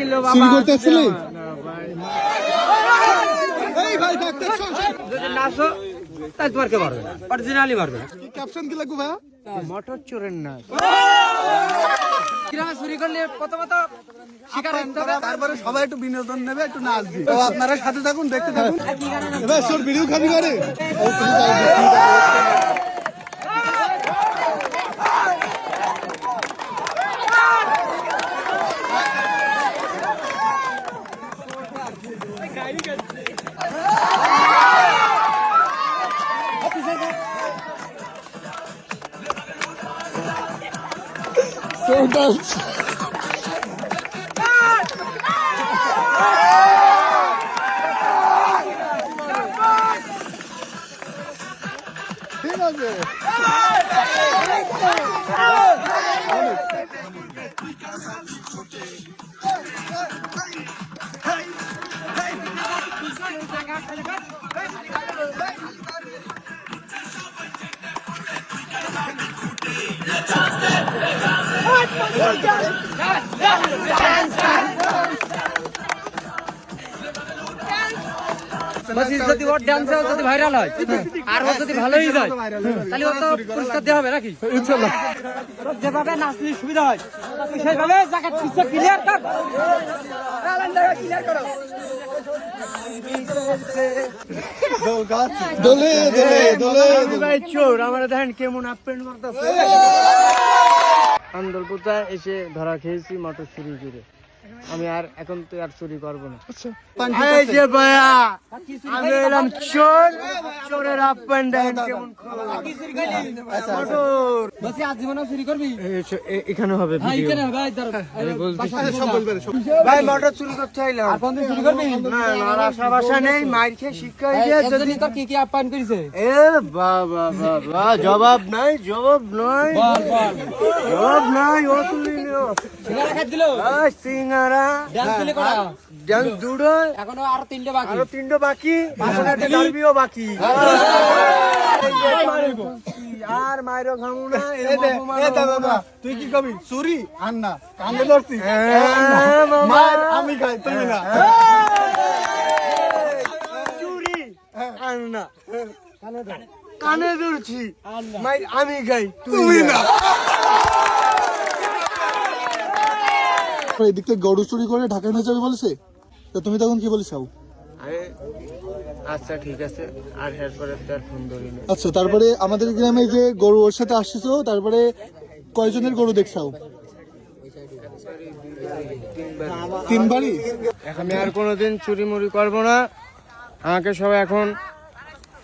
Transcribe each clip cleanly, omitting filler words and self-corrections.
ছিল চুরি করতে আসছিলি? যদি নাচো তাই তোমার কে মারবে না, অরিজিনালি মারবে না। ক্যাপশন কি লাগবে ভাইয়া? মোটর চোরের নাচ। গ্রামে চুরি করলে প্রথমত শিকার হতে হবে, তারপরে সবাই একটু বিনোদন নেবে, একটু নাচবে। তো আপনারা সাথে থাকুন, দেখতে থাকুন। এবার সব ভিডিও খাবি করে ঠিক আছে। যদি ওর ডান্সে যদি ভাইরাল হয় আর ও যদি ভালোই যায় তাহলে ওর তো পুরস্কার দেওয়া হবে নাকি? ইনশাআল্লাহ। যেভাবে নাচলে সুবিধা হয় সেইভাবে জায়গা ক্লিয়ার কর। দোলে দোলে দোলে ভাই চোর আমার দেখেন কেমন আপেন্ড করতেছে। আন্দোলপুরটা এসে ধরা খেয়েছি মোটর চুরি করে। আমি আর এখন তো আর চুরি করবো না। এই যে ভাইয়া আমি এলাম চোর, চোরের আপেন্ড কেমন এখানে হবে ভাই। মোটর চুরি করতে চাইলাম, চুরি করবি না? আশা বাসা নেই, মার খেয়ে শিক্ষা যদি তোর কি কি আপ্যায়ন করেছে? এ বাবা বাবা, জবাব নাই, জবাব নাই, জবাব নাই। ও তুই সিঙ্গারা ডান্স দুটো, এখনো আরো তিনটে বাকি, আরো তিনটে বাকি, ডালবিও বাকি। আর মাইরো খামু না। তুই কি কবি? চুরি আর না, কানে ধরছি আমি খাই, তুমি না। চুরি আর না, কানে ধরছি মাইর আমি খাই, তুমি না। এদিক থেকে গরু চুরি করে ঢাকায় নিয়ে যাবে বলেছে, তো তুমি তখন কি বলেছ? আচ্ছা ঠিক আছে, আর এরপরে তার ফোন ধরিনি। আচ্ছা, তারপরে আমাদের গ্রামে যে গরু ওর সাথে আসছিছো, তারপরে কয়জনের গরু দেখছাও? তিনবারই। আমি আর কোনোদিন চুরি মুড়ি করবো না, আমাকে সবাই এখন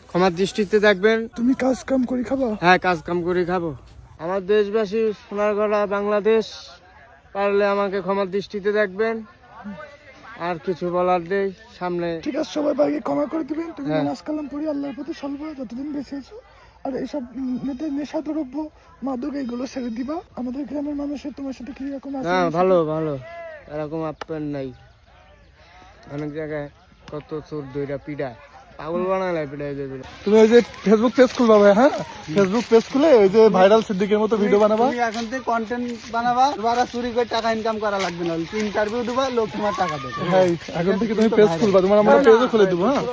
ক্ষমার দৃষ্টিতে দেখবেন। তুমি কাজ কাম করে খাবা? হ্যাঁ, কাজ কাম করে খাবো। আমার দেশবাসী, সোনারগড়া বাংলাদেশ, পারলে আমাকে ক্ষমার দৃষ্টিতে দেখবেন। আর কিছু বলার নেই, সামনে। ঠিক আছে, সবাই ভাইকে ক্ষমা করে দিবেন। তুমি নামাজ কালাম পড়ি আল্লাহর প্রতি সলবা, যতদিন বেঁচে আছো। আর এইসব নেশা দ্রব্য, মাদক, এইগুলো ছেড়ে দিবা। আমাদের গ্রামের মানুষের তোমার সাথে কি রকম আছে? হ্যাঁ, ভালো ভালো, এরকম আপ্যায়ন নাই। অনেক জায়গায় কত চোর দইরা পিডায়, পাগল বানালে পিডাই দেবে। তুমি ওই যে ফেসবুক পেজ খুলবা ভাই, হ্যাঁ ফেসবুক পেজ খুলে ওই যে ভাইরাল সিদ্দিকের মতো ভিডিও বানাবা। তুমি এখন থেকে কন্টেন্ট বানাবা, তোমার চুরি করে টাকা ইনকাম করা লাগবে না। ইন্টারভিউ দিবা, লোক তোমার টাকা দেবে। হ্যাঁ, এখন থেকে তুমি পেজ খুলবা, তোমার আমরা পেজও খুলে দেবো। হ্যাঁ।